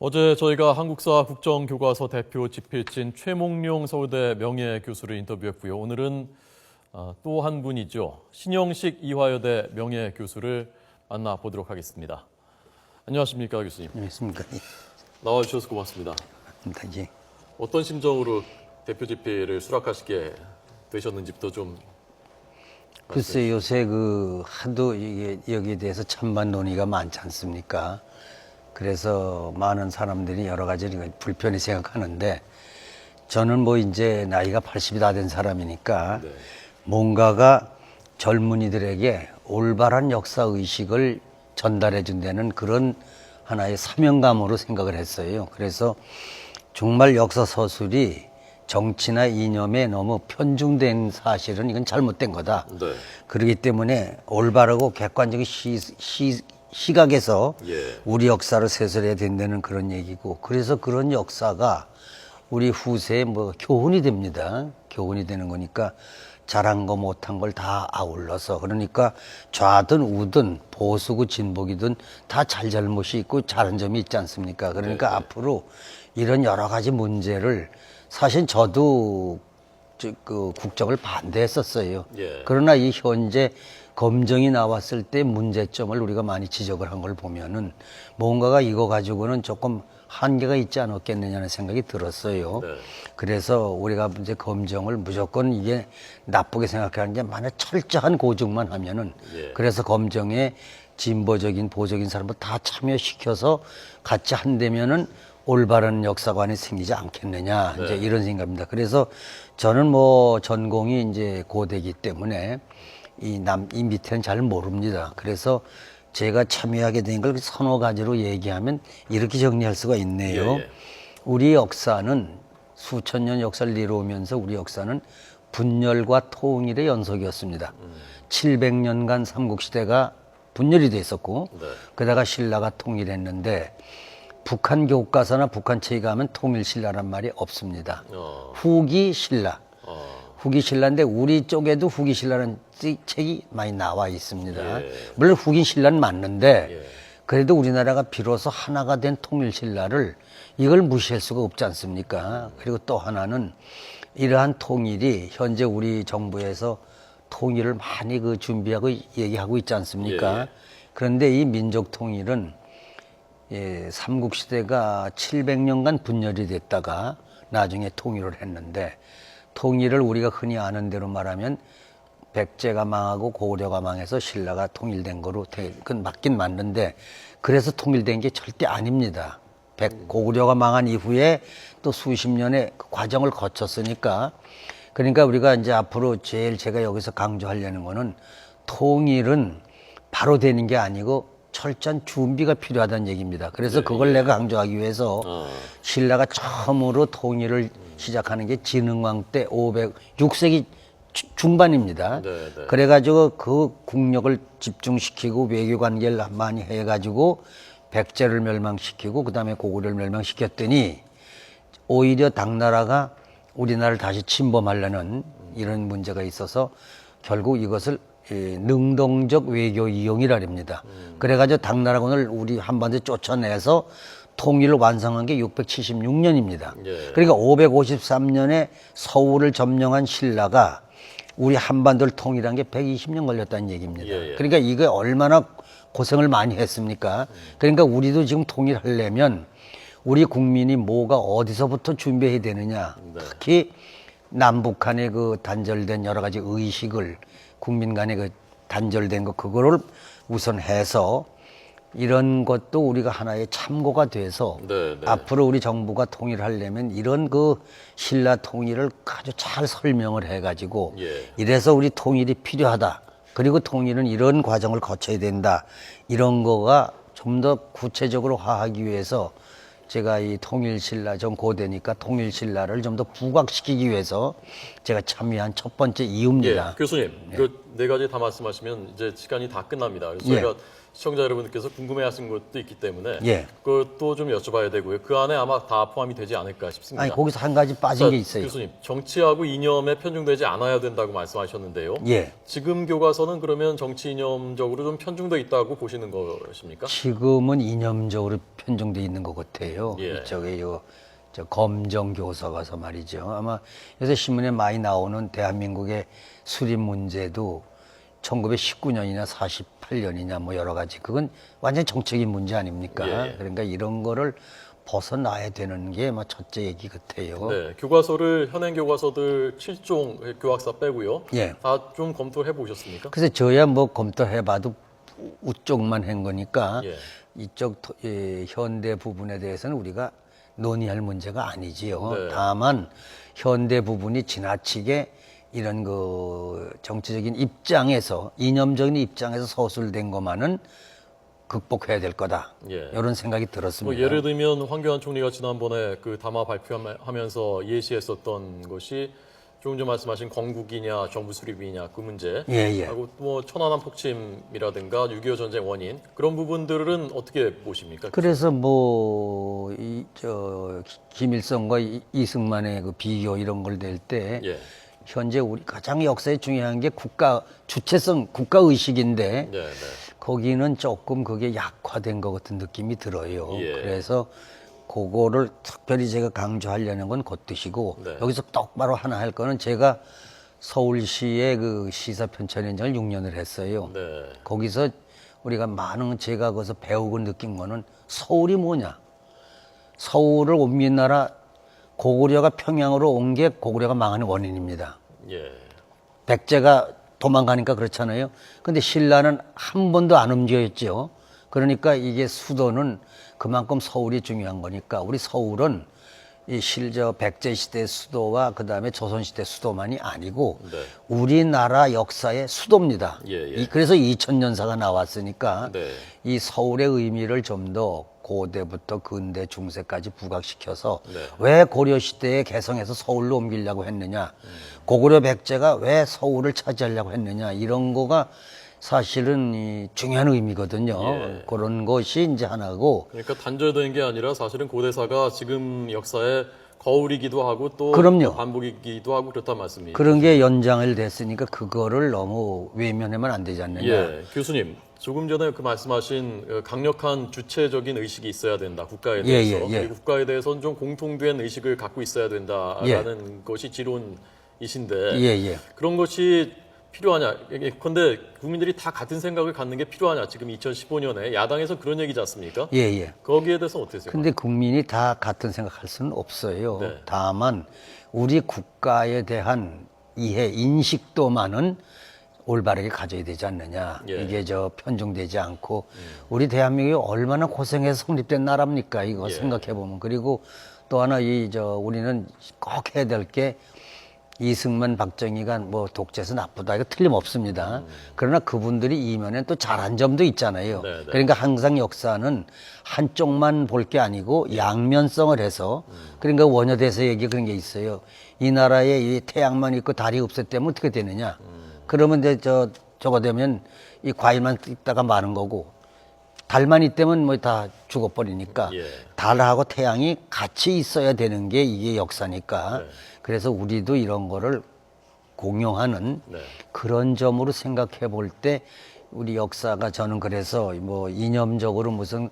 어제 저희가 한국사 국정교과서 대표 집필진 최몽룡 서울대 명예교수를 인터뷰했고요. 오늘은 또 한 분이죠. 신영식 이화여대 명예교수를 만나보도록 하겠습니다. 안녕하십니까, 교수님. 안녕하십니까. 나와주셔서 고맙습니다. 예. 어떤 심정으로 대표 집필을 수락하시게 되셨는지부터 좀 글쎄 요새 하도 여기에 대해서 찬반 논의가 많지 않습니까? 그래서 많은 사람들이 여러 가지 불편히 생각하는데 저는 이제 나이가 80이 다 된 사람이니까 네. 뭔가가 젊은이들에게 올바른 역사 의식을 전달해 준다는 그런 하나의 사명감으로 생각을 했어요. 그래서 정말 역사 서술이 정치나 이념에 너무 편중된 사실은 이건 잘못된 거다. 네. 그렇기 때문에 올바르고 객관적인 시각에서 우리 역사를 세설해야 된다는 그런 얘기고, 그래서 그런 역사가 우리 후세에 교훈이 됩니다. 교훈이 되는 거니까 잘한 거 못한 걸 다 아울러서, 그러니까 좌든 우든 보수고 진보이든 다 잘잘못이 있고 잘한 점이 있지 않습니까? 그러니까 앞으로 이런 여러 가지 문제를, 사실 저도 국정을 반대했었어요. 그러나 이 현재 검정이 나왔을 때 문제점을 우리가 많이 지적을 한 걸 보면은 뭔가가 이거 가지고는 조금 한계가 있지 않았겠느냐는 생각이 들었어요. 그래서 우리가 이제 검정을 무조건 이게 나쁘게 생각하는 게 만약 철저한 고증만 하면은 그래서 검정에 진보적인 보적인 사람들 다 참여시켜서 같이 한다면은 올바른 역사관이 생기지 않겠느냐, 이제 이런 생각입니다. 그래서 저는 전공이 이제 고대이기 때문에 이 밑에는 잘 모릅니다. 그래서 제가 참여하게 된 걸 서너 가지로 얘기하면 이렇게 정리할 수가 있네요. 우리 역사는 수천 년 역사를 이루면서 우리 역사는 분열과 통일의 연속이었습니다. 700년간 삼국시대가 분열이 돼 있었고, 그러다가 신라가 통일했는데, 북한 교과서나 북한 책에 가면 통일신라란 말이 없습니다. 후기신라. 후기신라인데 우리 쪽에도 후기신라는 책이 많이 나와 있습니다. 물론 후기신라는 맞는데 그래도 우리나라가 비로소 하나가 된 통일신라를 이걸 무시할 수가 없지 않습니까? 그리고 또 하나는 이러한 통일이 현재 우리 정부에서 통일을 많이 준비하고 얘기하고 있지 않습니까? 그런데 이 민족 통일은 삼국시대가 700년간 분열이 됐다가 나중에 통일을 했는데, 통일을 우리가 흔히 아는 대로 말하면 백제가 망하고 고구려가 망해서 신라가 통일된 거로 그건 맞긴 맞는데, 그래서 통일된 게 절대 아닙니다. 고구려가 망한 이후에 또 수십 년의 과정을 거쳤으니까, 그러니까 우리가 이제 앞으로 제일 제가 여기서 강조하려는 거는 통일은 바로 되는 게 아니고 철저한 준비가 필요하다는 얘기입니다. 그래서 그걸 내가 강조하기 위해서 신라가 처음으로 통일을 시작하는 게 진흥왕 때 6세기 중반입니다. 그래가지고 그 국력을 집중시키고 외교관계를 많이 해가지고 백제를 멸망시키고 그 다음에 고구려를 멸망시켰더니 오히려 당나라가 우리나라를 다시 침범하려는 이런 문제가 있어서 결국 이것을 능동적 외교 이용이라 합니다. 그래가지고 당나라군을 우리 한반도에 쫓아내서 통일을 완성한 게 676년입니다. 그러니까 553년에 서울을 점령한 신라가 우리 한반도를 통일한 게 120년 걸렸다는 얘기입니다. 그러니까 이게 얼마나 고생을 많이 했습니까? 그러니까 우리도 지금 통일하려면 우리 국민이 뭐가 어디서부터 준비해야 되느냐. 특히 남북한의 단절된 여러 가지 의식을, 국민 간의 단절된 그거를 우선 해서 이런 것도 우리가 하나의 참고가 돼서 앞으로 우리 정부가 통일하려면 이런 신라 통일을 아주 잘 설명을 해가지고 이래서 우리 통일이 필요하다. 그리고 통일은 이런 과정을 거쳐야 된다. 이런 거가 좀 더 구체적으로 하기 위해서 제가 이 통일신라, 전 고대니까 통일신라를 좀 더 부각시키기 위해서 제가 참여한 첫 번째 이유입니다. 교수님, 그 네 가지 다 말씀하시면 이제 시간이 다 끝납니다. 그래서 저희가 시청자 여러분들께서 궁금해하신 것도 있기 때문에 예. 그것도 좀 여쭤봐야 되고요. 그 안에 아마 다 포함이 되지 않을까 싶습니다. 아니 거기서 한 가지 빠진 자, 게 있어요. 교수님, 정치하고 이념에 편중되지 않아야 된다고 말씀하셨는데요. 예. 지금 교과서는 그러면 정치 이념적으로 좀 편중돼 있다고 보시는 것입니까? 지금은 이념적으로 편중돼 있는 것 같아요. 예. 이쪽에 저 검정 교사가서 말이죠. 아마 요새 신문에 많이 나오는 대한민국의 수립 문제도 1919년이냐 48년이냐 뭐 여러 가지 그건 완전 정책인 문제 아닙니까? 예. 그러니까 이런 거를 벗어나야 되는 게 뭐 첫째 얘기 같아요. 네, 교과서를 현행 교과서들 7종 교학사 빼고요. 예. 다 좀 검토해 보셨습니까? 그래서 저야 뭐 검토해봐도 우쪽만 한 거니까 예. 이쪽 현대 부분에 대해서는 우리가 논의할 문제가 아니지요. 네. 다만 현대 부분이 지나치게 이런 그 정치적인 입장에서 이념적인 입장에서 서술된 것만은 극복해야 될 거다. 예. 이런 생각이 뭐 들었습니다. 예를 들면 황교안 총리가 지난번에 그 담화 발표하면서 예시했었던 것이 조금 전 말씀하신 건국이냐 정부 수립이냐 그 문제 예, 예. 하고 뭐 천안함 폭침이라든가 6.25 전쟁 원인 그런 부분들은 어떻게 보십니까? 그래서 뭐 김일성과 이승만의 그 비교 이런 걸 낼 때 예. 현재 우리 가장 역사에 중요한 게 국가 주체성, 국가 의식인데 네, 네. 거기는 조금 그게 약화된 것 같은 느낌이 들어요. 예. 그래서 그거를 특별히 제가 강조하려는 건 그 뜻이고 네. 여기서 똑바로 하나 할 거는 제가 서울시의 그 시사 편찬 현장을 6년을 했어요. 네. 거기서 우리가 많은 제가 거기서 배우고 느낀 거는 서울이 뭐냐? 서울을 옮긴 고구려가 평양으로 온 게 고구려가 망하는 원인입니다. 예. 백제가 도망가니까 그렇잖아요. 근데 신라는 한 번도 안 움직였죠. 그러니까 이게 수도는 그만큼 서울이 중요한 거니까 우리 서울은 이 백제 시대 수도와 그 다음에 조선 시대 수도만이 아니고 네. 우리나라 역사의 수도입니다. 예, 예. 그래서 2000년사가 나왔으니까 네. 이 서울의 의미를 좀 더 고대부터 근대 중세까지 부각시켜서 네. 왜 고려 시대에 개성에서 서울로 옮기려고 했느냐, 고구려 백제가 왜 서울을 차지하려고 했느냐 이런 거가 사실은 이 중요한 의미거든요. 예. 그런 것이 이제 하나고. 그러니까 단절된 게 아니라 사실은 고대사가 지금 역사의 거울이기도 하고 또 그럼요. 반복이기도 하고 그렇단 말씀이에요. 그런 게 연장을 됐으니까 그거를 너무 외면하면 안 되지 않느냐. 예, 교수님. 조금 전에 그 말씀하신 강력한 주체적인 의식이 있어야 된다. 국가에 대해서. 예. 그리고 국가에 대해서는 좀 공통된 의식을 갖고 있어야 된다라는 것이 지론이신데 예. 그런 것이 필요하냐? 그런데 국민들이 다 같은 생각을 갖는 게 필요하냐? 지금 2015년에 야당에서 그런 얘기지 않습니까? 예. 거기에 대해서 어떻게 생각하세요? 근데 국민이 다 같은 생각할 수는 없어요. 네. 다만 우리 국가에 대한 이해, 인식도만은 올바르게 가져야 되지 않느냐. 예. 이게 편중되지 않고 우리 대한민국이 얼마나 고생해서 성립된 나라입니까? 이거 예. 생각해 보면. 그리고 또 하나 우리는 꼭 해야 될 게 이승만, 박정희가 뭐 독재에서 나쁘다 이거 틀림없습니다. 그러나 그분들이 이면엔 또 잘한 점도 있잖아요. 네. 그러니까 항상 역사는 한쪽만 볼 게 아니고 양면성을 해서 그러니까 원효대사 얘기 그런 게 있어요. 이 나라에 이 태양만 있고 달이 없었다면 어떻게 되느냐? 그러면 이제 저거 되면 이 과일만 있다가 마는 거고 달만 있다면 뭐 다 죽어버리니까 예. 달하고 태양이 같이 있어야 되는 게 이게 역사니까 네. 그래서 우리도 이런 거를 공용하는 네. 그런 점으로 생각해 볼 때 우리 역사가 저는 그래서 뭐 이념적으로 무슨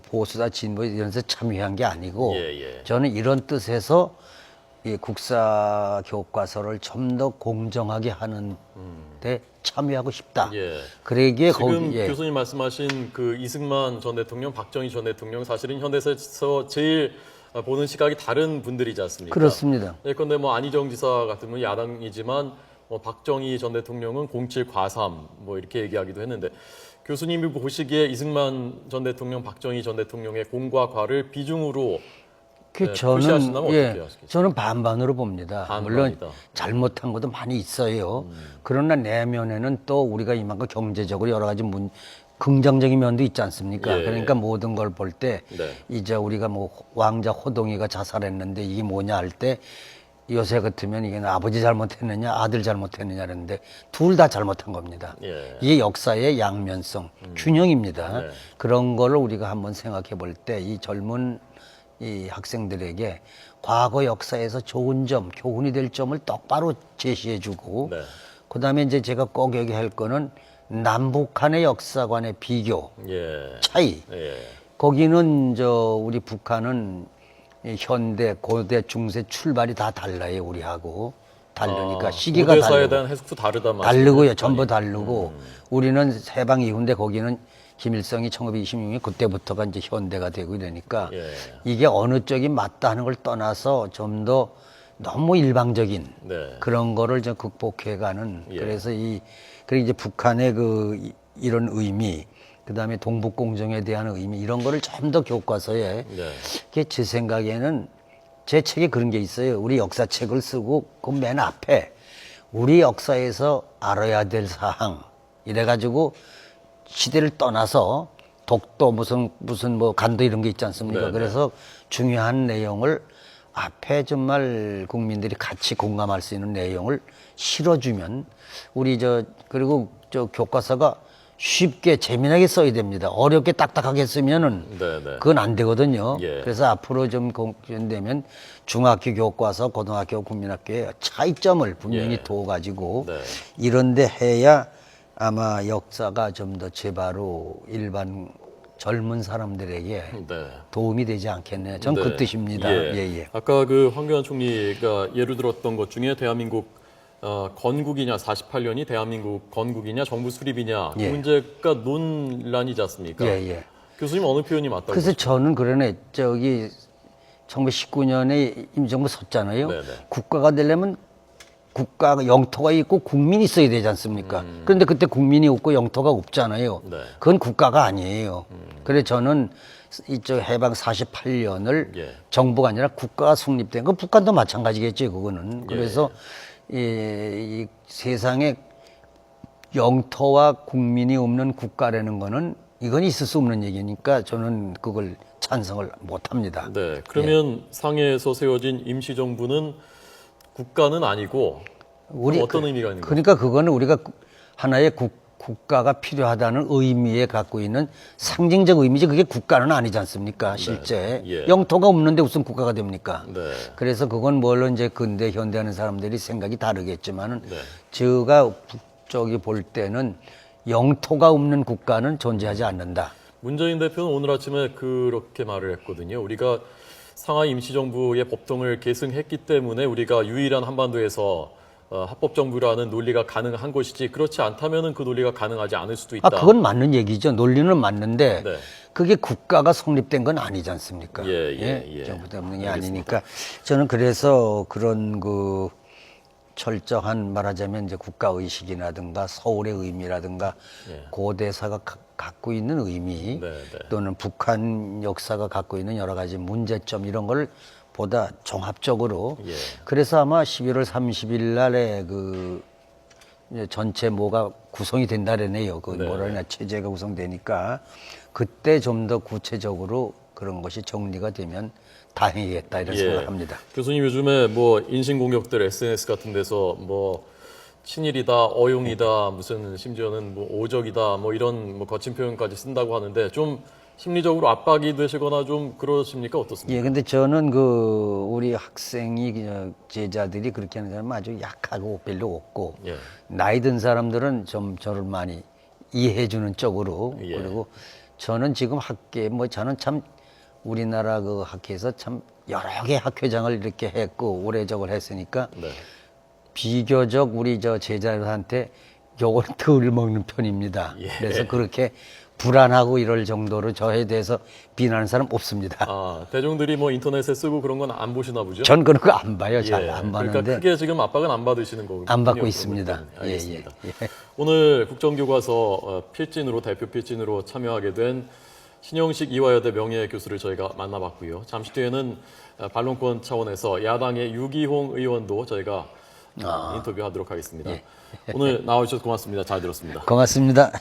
보수다 진보 이런 데서 참여한 게 아니고 예. 저는 이런 뜻에서 이 국사 교과서를 좀 더 공정하게 하는 데 참여하고 싶다. 예. 그러기에 지금 거기 교수님 말씀하신 그 이승만 전 대통령, 박정희 전 대통령 사실은 현대사에서 제일 보는 시각이 다른 분들이지 않습니까? 그렇습니다. 예컨대 뭐 안희정 지사 같으면 야당이지만 뭐 박정희 전 대통령은 07 과삼 뭐 이렇게 얘기하기도 했는데 교수님이 보시기에 이승만 전 대통령, 박정희 전 대통령의 공과 과를 비중으로 네, 표시하신다면 어떻게 하시겠어요? 저는 반반으로 봅니다. 물론 반반이다. 잘못한 것도 많이 있어요. 그러나 내면에는 또 우리가 이만큼 경제적으로 여러 가지 긍정적인 면도 있지 않습니까? 예. 그러니까 모든 걸 볼 때 네. 이제 우리가 뭐 왕자 호동이가 자살했는데 이게 뭐냐 할 때 요새 같으면 이게 아버지 잘못했느냐 아들 잘못했느냐 그러는데 둘 다 잘못한 겁니다. 예. 이게 역사의 양면성, 균형입니다. 네. 그런 거를 우리가 한번 생각해 볼 때 이 젊은 이 학생들에게 과거 역사에서 좋은 점, 교훈이 될 점을 똑바로 제시해 주고 네. 그다음에 이제 제가 꼭 얘기할 거는 남북한의 역사관의 비교, 예. 차이. 예. 거기는 우리 북한은 이 현대, 고대, 중세 출발이 다 달라요, 우리하고. 다르니까 시기가 고대사에 다르고. 대한 해석도 다르다 말이에요. 다르고요, 전부 다르고. 우리는 해방 이후인데 거기는 김일성이 1926년 그때부터가 이제 현대가 되고 이러니까 예. 이게 어느 쪽이 맞다 하는 걸 떠나서 좀 더 너무 일방적인 네. 그런 거를 좀 극복해가는 예. 그래서 그리고 이제 북한의 이런 의미 그다음에 동북 공정에 대한 의미 이런 거를 좀 더 교과서에 네. 그게 제 생각에는 제 책에 그런 게 있어요. 우리 역사책을 쓰고 그 맨 앞에 우리 역사에서 알아야 될 사항 이래가지고 시대를 떠나서 독도 무슨 뭐 간도 이런 게 있지 않습니까? 네네. 그래서 중요한 내용을 앞에 정말 국민들이 같이 공감할 수 있는 내용을 실어주면 우리 그리고 교과서가 쉽게 재미나게 써야 됩니다. 어렵게 딱딱하게 쓰면은 네네. 그건 안 되거든요. 예. 그래서 앞으로 좀 공전되면 중학교 교과서, 고등학교 국민학교의 차이점을 분명히 예. 둬가지고 네. 이런데 해야 아마 역사가 좀 더 제바로 일반 젊은 사람들에게 네. 도움이 되지 않겠네요. 전 그 네. 뜻입니다. 예. 아까 그 황교안 총리가 예를 들었던 것 중에 대한민국 건국이냐 48년이 대한민국 건국이냐 정부 수립이냐 그 예. 문제가 논란이지 않습니까? 예. 교수님 어느 표현이 맞다고 그래서 저는 그러네. 1919년에 임시정부 섰잖아요. 네네. 국가가 되려면 국가가 영토가 있고 국민이 있어야 되지 않습니까? 그런데 그때 국민이 없고 영토가 없잖아요. 네. 그건 국가가 아니에요. 그래서 저는 이쪽 해방 48년을 예. 정부가 아니라 국가가 성립된 거 북한도 마찬가지겠죠. 그거는. 그래서 이 세상에 영토와 국민이 없는 국가라는 거는 이건 있을 수 없는 얘기니까 저는 그걸 찬성을 못 합니다. 네. 그러면 상해에서 세워진 임시정부는 국가는 아니고 어떤 의미가 있는 거죠? 그러니까 그거는 우리가 하나의 국가가 필요하다는 의미에 갖고 있는 상징적 의미지 그게 국가는 아니지 않습니까? 실제 예. 영토가 없는데 무슨 국가가 됩니까? 네. 그래서 그건 물론 이제 근대 현대하는 사람들이 생각이 다르겠지만은 네. 제가 북쪽이 볼 때는 영토가 없는 국가는 존재하지 않는다. 문재인 대표는 오늘 아침에 그렇게 말을 했거든요. 우리가 상하이 임시정부의 법통을 계승했기 때문에 우리가 유일한 한반도에서 합법정부라는 논리가 가능한 것이지 그렇지 않다면 그 논리가 가능하지 않을 수도 있다. 그건 맞는 얘기죠. 논리는 맞는데 네. 그게 국가가 성립된 건 아니지 않습니까? 예. 정부 때문에 게 아니니까 저는 그래서 그런 철저한 말하자면 이제 국가 의식이라든가 서울의 의미라든가 고대사가 갖고 있는 의미 네. 또는 북한 역사가 갖고 있는 여러 가지 문제점 이런 걸 보다 종합적으로 그래서 아마 11월 30일 날에 이제 전체 뭐가 구성이 된다래네요. 뭐라냐 체제가 구성되니까 그때 좀 더 구체적으로 그런 것이 정리가 되면 다행이겠다 이런 생각을 합니다. 교수님 요즘에 뭐 인신공격들 SNS 같은 데서 뭐 친일이다, 어용이다, 무슨 심지어는 뭐 오적이다, 뭐 이런 뭐 거친 표현까지 쓴다고 하는데 좀 심리적으로 압박이 되시거나 좀 그러십니까? 어떻습니까? 근데 저는 우리 학생이 제자들이 그렇게 하는 사람은 아주 약하고 별로 없고 나이 든 사람들은 좀 저를 많이 이해해주는 쪽으로 그리고 저는 지금 저는 참 우리나라 학회에서 참 여러 개 학회장을 이렇게 했고 오래 저걸 했으니까 비교적 우리 제자들한테 요걸 덜 먹는 편입니다. 그래서 그렇게 불안하고 이럴 정도로 저에 대해서 비난하는 사람 없습니다. 대중들이 뭐 인터넷에 쓰고 그런 건 안 보시나 보죠? 전 그런 거 안 봐요. 잘 안 봤는데. 그러니까 크게 지금 압박은 안 받으시는 거군요. 안 받고 있습니다. 알겠습니다. 오늘 국정교과서 필진으로 대표 필진으로 참여하게 된 신영식 이화여대 명예교수를 저희가 만나봤고요. 잠시 뒤에는 반론권 차원에서 야당의 유기홍 의원도 저희가 인터뷰하도록 하겠습니다. 오늘 나와주셔서 고맙습니다. 잘 들었습니다. 고맙습니다.